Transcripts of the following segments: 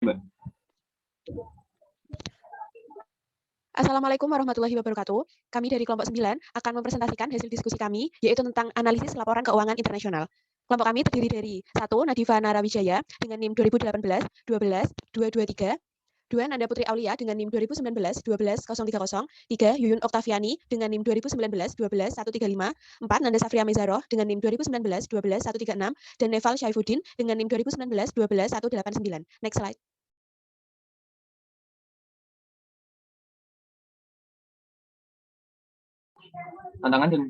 Mbak. Assalamualaikum warahmatullahi wabarakatuh. Kami dari kelompok 9 akan mempresentasikan hasil diskusi kami, yaitu tentang analisis laporan keuangan internasional. Kelompok kami terdiri dari 1. Nadifa Narawijaya dengan NIM 2018 12 223, 2. Nanda Putri Aulia dengan NIM 2019 12 030, 3. Yuyun Oktaviani dengan NIM 2019 12 135, 4. Nanda Safria Mezaroh dengan NIM 2019 12 136, dan Neval Syaifuddin dengan NIM 2019 12 189. Next slide. Tantangan dan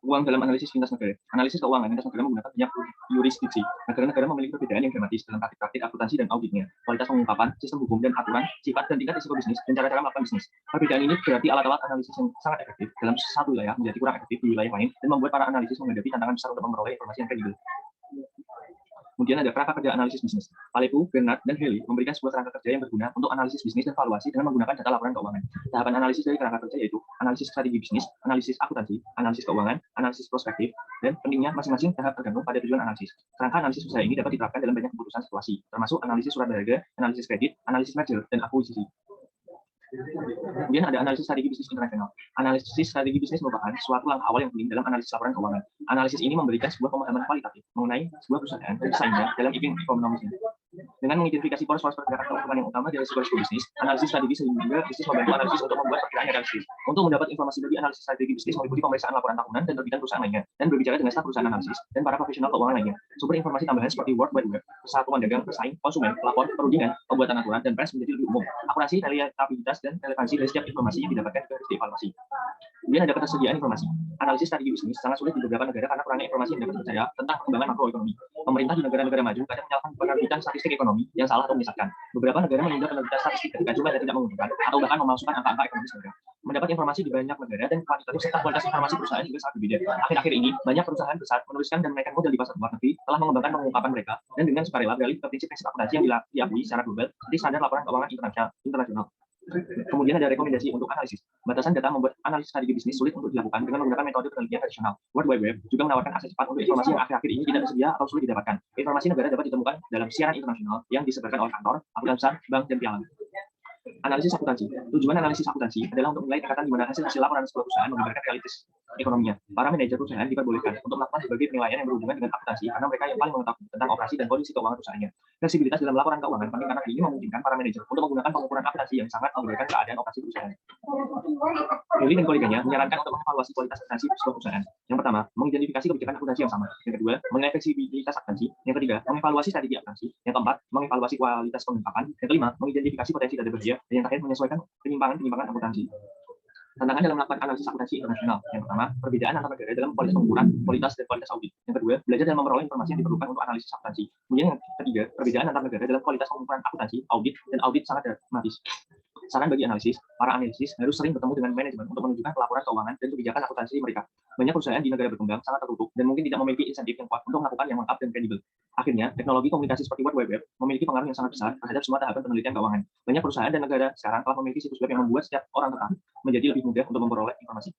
uang dalam analisis lintas negara. Analisis keuangan lintas negara menggunakan banyak yurisdiksi. Negara-negara memiliki perbedaan yang dramatis dalam praktik akuntansi dan auditnya, kualitas pengungkapan, sistem hukum dan aturan, sifat dan tingkat risiko bisnis, dan cara-cara melakukan bisnis. Perbedaan ini berarti alat-alat analisis yang sangat efektif dalam satu wilayah menjadi kurang efektif di wilayah lain dan membuat para analisis menghadapi tantangan besar untuk memperoleh informasi yang kredibel. Kemudian ada kerangka kerja analisis bisnis. Palepu, Bernard, dan Haley memberikan sebuah kerangka kerja yang berguna untuk analisis bisnis dan valuasi dengan menggunakan data laporan keuangan. Tahapan analisis dari kerangka kerja yaitu analisis strategi bisnis, analisis akuntansi, analisis keuangan, analisis prospektif, dan pentingnya masing-masing tahap tergantung pada tujuan analisis. Kerangka analisis usaha ini dapat diterapkan dalam banyak keputusan situasi, termasuk analisis surat berharga, analisis kredit, analisis merger, dan akuisisi. Kemudian ada analisis strategi bisnis internasional. Analisis strategi bisnis merupakan suatu langkah awal yang penting dalam analisis laporan keuangan. Analisis ini memberikan sebuah pemahaman kualitatif mengenai sebuah perusahaan dan desainnya dalam event ekonomisnya. Dengan mengidentifikasi poros-poros pergerakan keuangan yang utama dari risiko bisnis, analisis strategi sehingga bisnis membantu analisis untuk membuat perkiraan yang realistis. Untuk mendapat informasi dari analisis strategi bisnis meliputi pemeriksaan laporan tahunan dan terbitan perusahaan lainnya, dan berbicara dengan staf perusahaan analisis dan para profesional keuangan lainnya. Sumber informasi tambahan seperti World Wide Web, persatuan dagang, pesaing, konsumen, pelapor, perundingan, pembuatan aturan, dan pers menjadi lebih umum. Akurasi, reliabilitas, dan relevansi dari setiap informasi yang didapatkan juga harus dievaluasi. Kemudian ada ketersediaan informasi. Analisis strategi bisnis sangat sulit di beberapa negara karena kurangnya informasi yang dapat dipercaya tentang perkembangan makroekonomi. Pemerintah di negara-negara maju kadang menyalahkan penerbitan statistik ekonomi yang salah atau menyesatkan. Beberapa negara menunda penerbitan statistik ketika jumlahnya tidak menguntungkan atau bahkan memalsukan angka-angka ekonomi negara. Mendapat informasi di banyak negara dan kuantitatif serta kualitas informasi perusahaan juga sangat berbeda. Akhir-akhir ini, banyak perusahaan besar menuliskan dan menaikkan modal di pasar luar negeri telah mengembangkan pengungkapan mereka dan dengan sukarela beralih ke prinsip-prinsip akuntansi yang diakui secara global seperti standar laporan keuangan internasional. Kemudian ada rekomendasi untuk analisis. Batasan data membuat analisis strategi bisnis sulit untuk dilakukan dengan menggunakan metode penelitian tradisional. World Wide Web juga menawarkan akses cepat untuk informasi yang akhir-akhir ini tidak tersedia atau sulit didapatkan. Informasi negara dapat ditemukan dalam siaran internasional yang disebarkan oleh kantor, akuntan besar, bank, dan pialang. Analisis akuntansi. Tujuan analisis akuntansi adalah untuk menilai tingkatan di mana hasil-hasil laporan sebuah perusahaan menggambarkan realitas ekonominya. Para manajer perusahaan diperbolehkan untuk melakukan berbagai penilaian yang berhubungan dengan akuntansi karena mereka yang paling mengetahui tentang operasi dan kondisi keuangan perusahaannya. Fleksibilitas dalam laporan keuangan penting karena ini memungkinkan para manajer untuk menggunakan pengukuran akuntansi yang sangat menggambarkan keadaan operasi perusahaan. Haley dan koleganya menyarankan untuk mengevaluasi kualitas akuntansi sebuah perusahaan. Yang pertama, mengidentifikasi kebijakan akuntansi yang sama. Yang kedua, mengenai fleksibilitas akuntansi. Yang ketiga, mengevaluasi strategi akuntansi. Yang keempat, mengevaluasi kualitas pengungkapan. Yang kelima, mengidentifikasi potensi data berbahaya. Dan yang terakhir, menyesuaikan penyimpangan akuntansi. Tantangan dalam melakukan analisis akuntansi internasional. Yang pertama, perbedaan antar negara dalam kualitas pengukuran, kualitas dan kualitas audit. Yang kedua, belajar dan memperoleh informasi yang diperlukan untuk analisis akuntansi. Kemudian yang ketiga, perbedaan antar negara dalam kualitas pengukuran akuntansi, audit, dan audit sangat dramatis. Saran bagi analisis, para analisis harus sering bertemu dengan manajemen untuk menunjukkan pelaporan keuangan dan kebijakan akuntansi mereka. Banyak perusahaan di negara berkembang sangat tertutup dan mungkin tidak memiliki insentif yang kuat untuk melakukan yang lengkap dan kredibel. Akhirnya, teknologi komunikasi seperti World Wide Web memiliki pengaruh yang sangat besar terhadap semua tahapan penelitian keuangan. Banyak perusahaan dan negara sekarang telah memiliki situs web yang membuat setiap orang tertarik menjadi lebih mudah untuk memperoleh informasi.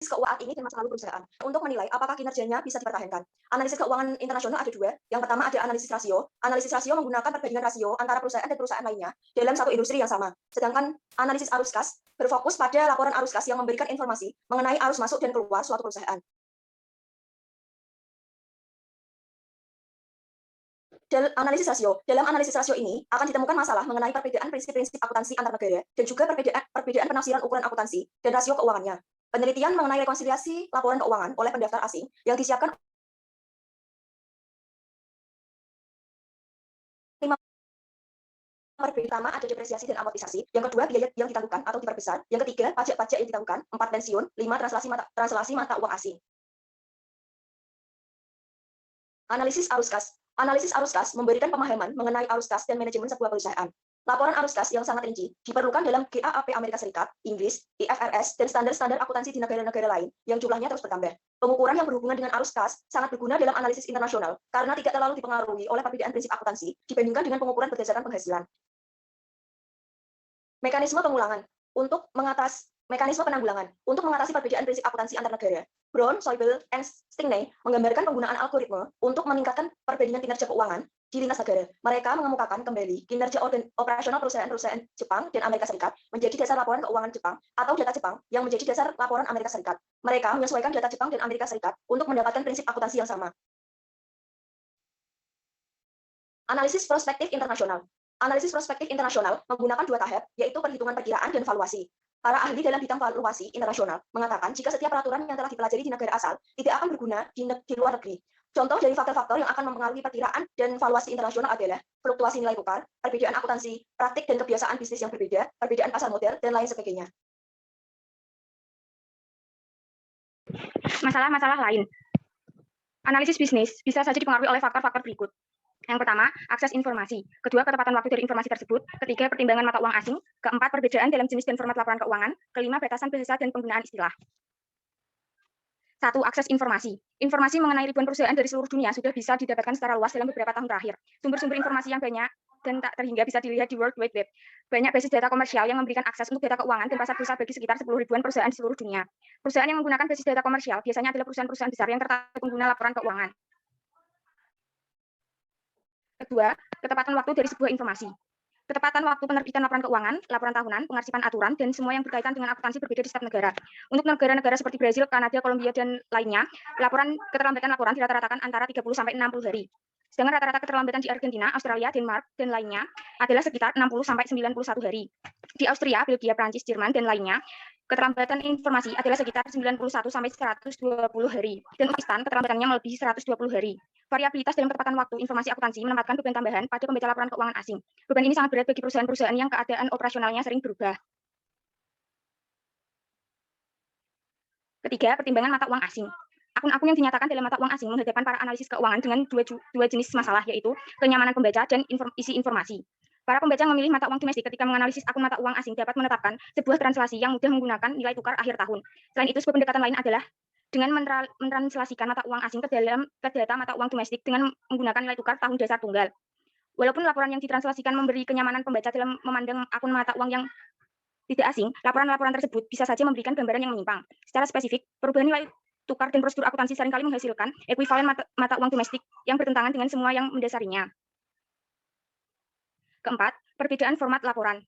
Keuangan ini dan masa lalu perusahaan untuk menilai apakah kinerjanya bisa dipertahankan. Analisis keuangan internasional ada dua. Yang pertama ada analisis rasio. Analisis rasio menggunakan perbandingan rasio antara perusahaan dan perusahaan lainnya dalam satu industri yang sama. Sedangkan analisis arus kas berfokus pada laporan arus kas yang memberikan informasi mengenai arus masuk dan keluar suatu perusahaan. Dalam analisis rasio ini akan ditemukan masalah mengenai perbedaan prinsip-prinsip akuntansi antar negara dan juga perbedaan penafsiran ukuran akuntansi dan rasio keuangannya. Penelitian mengenai rekonsiliasi laporan keuangan oleh pendaftar asing yang disiapkan pertama ada depresiasi dan amortisasi, yang kedua biaya yang ditangguhkan atau diperbesar, yang ketiga pajak-pajak yang ditangguhkan, 4 pensiun, 5 translasi mata uang asing. Analisis arus kas. Analisis arus kas memberikan pemahaman mengenai arus kas dan manajemen sebuah perusahaan. Laporan arus kas yang sangat rinci diperlukan dalam GAAP Amerika Serikat, Inggris, IFRS, dan standar-standar akuntansi di negara-negara lain yang jumlahnya terus bertambah. Pengukuran yang berhubungan dengan arus kas sangat berguna dalam analisis internasional karena tidak terlalu dipengaruhi oleh perbedaan prinsip akuntansi dibandingkan dengan pengukuran berdasarkan penghasilan. Mekanisme pengulangan. Untuk Mekanisme penanggulangan. Untuk mengatasi perbedaan prinsip akuntansi antar negara, Brown, Soibel, and Stigney menggambarkan penggunaan algoritma untuk meningkatkan perbandingan kinerja keuangan di lintas negara. Mereka mengemukakan kembali kinerja operasional perusahaan-perusahaan Jepang dan Amerika Serikat menjadi dasar laporan keuangan Jepang atau data Jepang yang menjadi dasar laporan Amerika Serikat. Mereka menyesuaikan data Jepang dan Amerika Serikat untuk mendapatkan prinsip akuntansi yang sama. Analisis prospektif internasional. Analisis prospektif internasional menggunakan dua tahap, yaitu perhitungan perkiraan dan valuasi. Para ahli dalam bidang valuasi internasional mengatakan jika setiap peraturan yang telah dipelajari di negara asal tidak akan berguna di luar negeri. Contoh dari faktor-faktor yang akan mempengaruhi perkiraan dan valuasi internasional adalah fluktuasi nilai tukar, perbedaan akuntansi, praktik dan kebiasaan bisnis yang berbeda, perbedaan pasar modal, dan lain sebagainya. Masalah-masalah lain. Analisis bisnis bisa saja dipengaruhi oleh faktor-faktor berikut. Yang pertama, akses informasi. Kedua, ketepatan waktu dari informasi tersebut. Ketiga, pertimbangan mata uang asing. Keempat, perbedaan dalam jenis dan format laporan keuangan. Kelima, batasan bahasa dan penggunaan istilah. 1. Akses informasi. Informasi mengenai ribuan perusahaan dari seluruh dunia sudah bisa didapatkan secara luas dalam beberapa tahun terakhir. Sumber-sumber informasi yang banyak dan tak terhingga bisa dilihat di World Wide Web. Banyak basis data komersial yang memberikan akses untuk data keuangan dan pasar bursa bagi sekitar 10 ribuan perusahaan di seluruh dunia. Perusahaan yang menggunakan basis data komersial biasanya adalah perusahaan-perusahaan besar yang tertarik pengguna laporan keuangan. Kedua, ketepatan waktu dari sebuah informasi. Ketepatan waktu penerbitan laporan keuangan, laporan tahunan, pengarsipan aturan, dan semua yang berkaitan dengan akuntansi berbeda di setiap negara. Untuk negara-negara seperti Brasil, Kanada, Kolombia, dan lainnya, keterlambatan laporan dirata-ratakan antara 30 sampai 60 hari. Sedangkan rata-rata keterlambatan di Argentina, Australia, Denmark, dan lainnya adalah sekitar 60 sampai 91 hari. Di Austria, Belgia, Prancis, Jerman, dan lainnya, keterlambatan informasi adalah sekitar 91 sampai 120 hari. Dan Uzbekistan, keterlambatannya melebihi 120 hari. Variabilitas dalam ketepatan waktu informasi akuntansi menempatkan beban tambahan pada pembaca laporan keuangan asing. Beban ini sangat berat bagi perusahaan-perusahaan yang keadaan operasionalnya sering berubah. Ketiga, pertimbangan mata uang asing. Akun-akun yang dinyatakan dalam mata uang asing menghadapkan para analisis keuangan dengan dua jenis masalah, yaitu kenyamanan pembaca dan isi informasi. Para pembaca memilih mata uang domestik ketika menganalisis akun mata uang asing dapat menetapkan sebuah translasi yang mudah menggunakan nilai tukar akhir tahun. Selain itu, sebuah pendekatan lain adalah dengan mentranslasikan mata uang asing ke data mata uang domestik dengan menggunakan nilai tukar tahun dasar tunggal. Walaupun laporan yang ditranslasikan memberi kenyamanan pembaca dalam memandang akun mata uang yang tidak asing, laporan-laporan tersebut bisa saja memberikan gambaran yang menyimpang. Secara spesifik, perubahan nilai tukar dan prosedur akuntansi seringkali menghasilkan ekuivalen mata uang domestik yang bertentangan dengan semua yang mendasarinya. Keempat, perbedaan format laporan.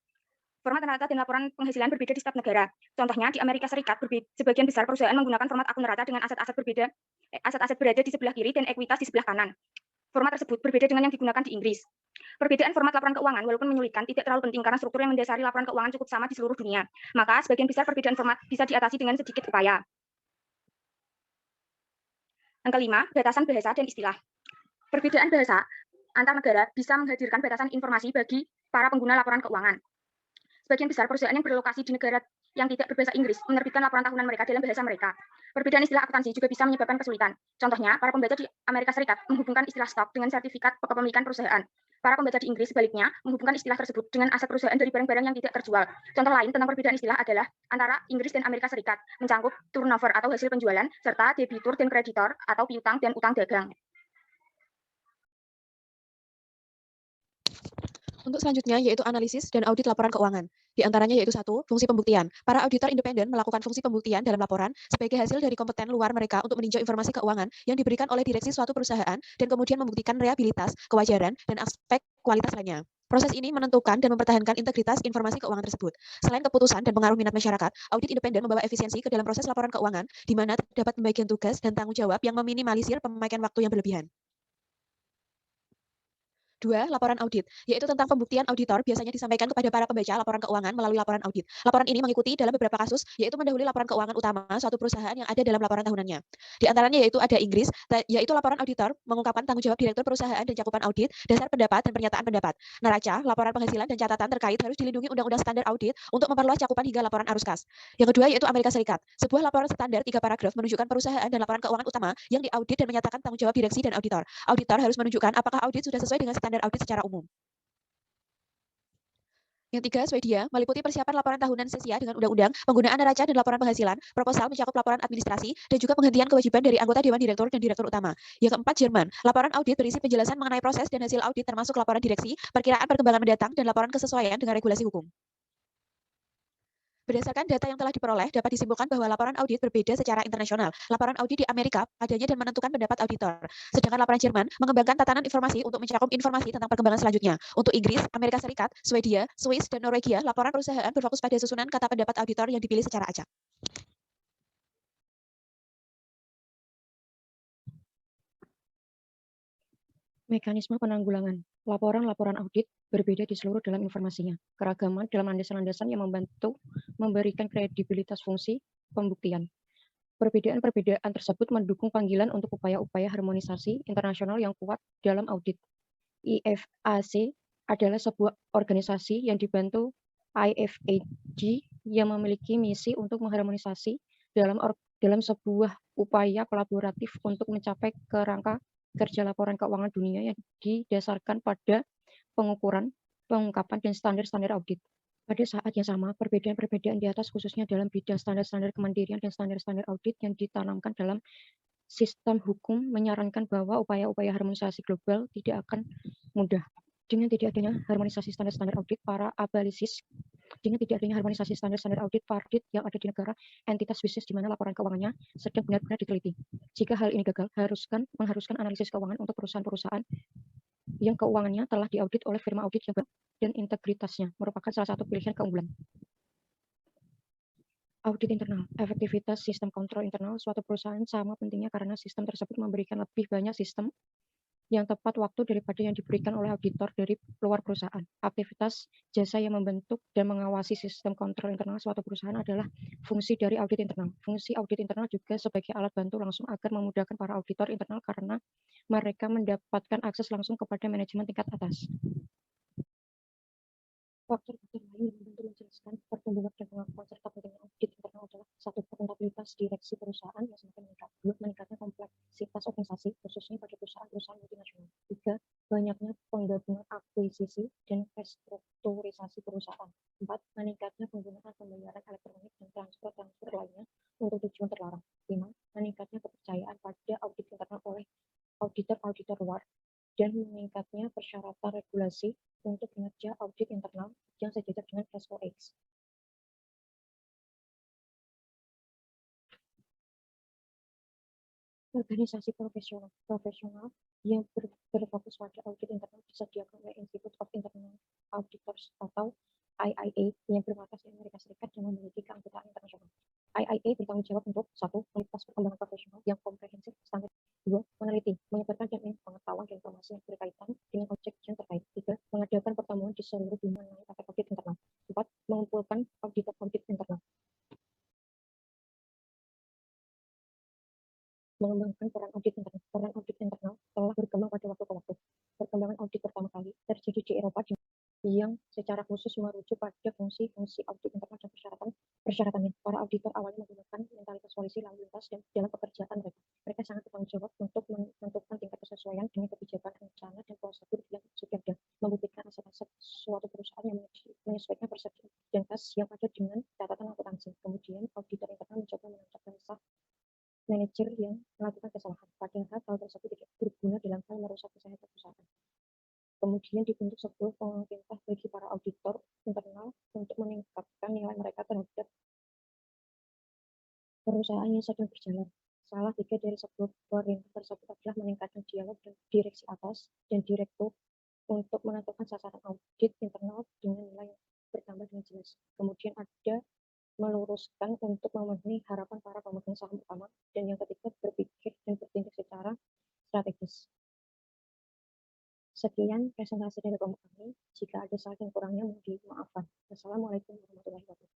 Format rata dan laporan penghasilan berbeda di setiap negara. Contohnya, di Amerika Serikat, sebagian besar perusahaan menggunakan format akun rata dengan aset-aset berada di sebelah kiri dan ekuitas di sebelah kanan. Format tersebut berbeda dengan yang digunakan di Inggris. Perbedaan format laporan keuangan, walaupun menyulitkan, tidak terlalu penting karena struktur yang mendasari laporan keuangan cukup sama di seluruh dunia. Maka, sebagian besar perbedaan format bisa diatasi dengan sedikit upaya. Yang kelima, batasan bahasa dan istilah. Perbedaan bahasa antar negara bisa menghadirkan batasan informasi bagi para pengguna laporan keuangan. Sebagian besar perusahaan yang berlokasi di negara yang tidak berbahasa Inggris menerbitkan laporan tahunan mereka dalam bahasa mereka. Perbedaan istilah akuntansi juga bisa menyebabkan kesulitan. Contohnya, para pembaca di Amerika Serikat menghubungkan istilah stok dengan sertifikat kepemilikan perusahaan. Para pembaca di Inggris sebaliknya menghubungkan istilah tersebut dengan aset perusahaan dari barang-barang yang tidak terjual. Contoh lain tentang perbedaan istilah adalah antara Inggris dan Amerika Serikat, mencangkup turnover atau hasil penjualan, serta debitur dan kreditor atau piutang dan utang dagang. Untuk selanjutnya yaitu analisis dan audit laporan keuangan. Di antaranya yaitu 1. Fungsi pembuktian. Para auditor independen melakukan fungsi pembuktian dalam laporan sebagai hasil dari kompeten luar mereka untuk meninjau informasi keuangan yang diberikan oleh direksi suatu perusahaan dan kemudian membuktikan reliabilitas, kewajaran, dan aspek kualitas lainnya. Proses ini menentukan dan mempertahankan integritas informasi keuangan tersebut. Selain keputusan dan pengaruh minat masyarakat, audit independen membawa efisiensi ke dalam proses laporan keuangan, di mana terdapat pembagian tugas dan tanggung jawab yang meminimalisir pemakaian waktu yang berlebihan. 2. Laporan audit, yaitu tentang pembuktian auditor biasanya disampaikan kepada para pembaca laporan keuangan melalui laporan audit. Laporan ini mengikuti dalam beberapa kasus, yaitu mendahului laporan keuangan utama suatu perusahaan yang ada dalam laporan tahunannya. Di antaranya yaitu ada Inggris, yaitu laporan auditor mengungkapkan tanggung jawab direktur perusahaan dan cakupan audit, dasar pendapat dan pernyataan pendapat. Neraca, laporan penghasilan dan catatan terkait harus dilindungi undang-undang standar audit untuk memperluas cakupan hingga laporan arus kas. Yang kedua yaitu Amerika Serikat. Sebuah laporan standar 3 paragraf menunjukkan perusahaan dan laporan keuangan utama yang diaudit dan menyatakan tanggung jawab direksi dan auditor. Auditor harus menunjukkan apakah audit sudah sesuai dengan standar audit secara umum. Yang 3, Swedia, meliputi persiapan laporan tahunan sesuai dengan undang-undang, penggunaan neraca dan laporan penghasilan, proposal mencakup laporan administrasi, dan juga penghentian kewajiban dari anggota Dewan Direktur dan Direktur Utama. Yang keempat, Jerman, laporan audit berisi penjelasan mengenai proses dan hasil audit termasuk laporan direksi, perkiraan perkembangan mendatang, dan laporan kesesuaian dengan regulasi hukum. Berdasarkan data yang telah diperoleh, dapat disimpulkan bahwa laporan audit berbeda secara internasional. Laporan audit di Amerika adanya dan menentukan pendapat auditor. Sedangkan laporan Jerman mengembangkan tatanan informasi untuk mencakup informasi tentang perkembangan selanjutnya. Untuk Inggris, Amerika Serikat, Swedia, Swiss, dan Norwegia, laporan perusahaan berfokus pada susunan kata pendapat auditor yang dipilih secara acak. Mekanisme penanggulangan. Laporan-laporan audit berbeda di seluruh dalam informasinya. Keragaman dalam landasan-landasan yang membantu memberikan kredibilitas fungsi pembuktian. Perbedaan-perbedaan tersebut mendukung panggilan untuk upaya-upaya harmonisasi internasional yang kuat dalam audit. IFAC adalah sebuah organisasi yang dibantu IFAG yang memiliki misi untuk mengharmonisasi dalam sebuah upaya kolaboratif untuk mencapai kerangka kerja laporan keuangan dunia yang didasarkan pada pengukuran, pengungkapan, dan standar-standar audit. Pada saat yang sama, perbedaan-perbedaan di atas khususnya dalam bidang standar-standar kemandirian dan standar-standar audit yang ditanamkan dalam sistem hukum menyarankan bahwa upaya-upaya harmonisasi global tidak akan mudah. Dengan tidak adanya harmonisasi standar-standar audit para abalisis, yang ada di negara entitas bisnis di mana laporan keuangannya sedang benar-benar diteliti. Jika hal ini gagal, mengharuskan analisis keuangan untuk perusahaan-perusahaan yang keuangannya telah diaudit oleh firma audit yang baik dan integritasnya merupakan salah satu pilihan keunggulan. Audit internal, efektivitas sistem kontrol internal suatu perusahaan sama pentingnya karena sistem tersebut memberikan lebih banyak sistem yang tepat waktu daripada yang diberikan oleh auditor dari luar perusahaan. Aktivitas jasa yang membentuk dan mengawasi sistem kontrol internal suatu perusahaan adalah fungsi dari audit internal. Fungsi audit internal juga sebagai alat bantu langsung agar memudahkan para auditor internal karena mereka mendapatkan akses langsung kepada manajemen tingkat atas. Faktor-faktor lain yang membantu menjelaskan pertumbuhan dan pengakuan serta pentingnya audit internal adalah satu, akuntabilitas direksi perusahaan yang semakin meningkat. Dua, meningkatnya kompleksitas organisasi khususnya pada perusahaan-perusahaan multinasional. Tiga, banyaknya penggabungan akuisisi dan restrukturisasi perusahaan. Empat, meningkatnya penggunaan pembayaran elektronik dan transfer lainnya untuk tujuan terlarang. Lima, meningkatnya kepercayaan pada audit internal oleh auditor-auditor luar dan meningkatnya persyaratan regulasi untuk kinerja audit internal yang sejajar dengan SOX. Organisasi profesional yang berfokus pada audit internal disediakan oleh Institute of Internal Auditors atau IIA yang bermarkas di Amerika Serikat dan memiliki keanggotaan internasional. IIA bertanggung jawab untuk 1. Kualitas perkembangan profesional yang komprehensif standar. 2. Meneliti, menyebarkan dan pengetahuan dan informasi yang berkaitan dengan objek yang terkait. 3. Mengadakan pertemuan di seluruh dunia mengenai praktek audit internal. 4. Mengumpulkan auditor audit internal. Mengembangkan peran audit internal. Peran audit internal telah berkembang pada waktu ke waktu. Perkembangan audit pertama kali terjadi di Eropa yang secara khusus merujuk pada fungsi-fungsi audit internal dan persyaratannya. Para auditor awalnya menggunakan mentalitas polisi lalu lintas dan dalam pekerjaan mereka. Mereka sangat bertanggung jawab untuk menentukan tingkat kesesuaian dengan kebijakan rencana dan prosedur yang sudah ada, membuktikan aset-aset suatu perusahaan yang menyesuaikan prosedur dan kas yang ada dengan catatan akuntansi. Kemudian auditor internal mencoba menangkap basah manajer yang melakukan kesalahan, padahal hal tersebut tidak berguna dalam hal merusak kesehatan perusahaan. Kemudian dibentuk sebuah pemerintah bagi para auditor internal untuk meningkatkan nilai mereka terhadap perusahaan yang sedang berjalan. Salah tiga dari sebuah pemerintah tersebut adalah meningkatkan dialog dan direksi atas dan direktur untuk menentukan sasaran audit internal dengan nilai yang bertambah dengan jelas. Kemudian ada meluruskan untuk memenuhi harapan para pemegang saham utama, dan yang ketiga berpikir dan bertindak secara strategis. Sekian presentasi dari kelompok kami. Jika ada salah dan kurangnya mohon dimaafkan. Wassalamualaikum warahmatullahi wabarakatuh.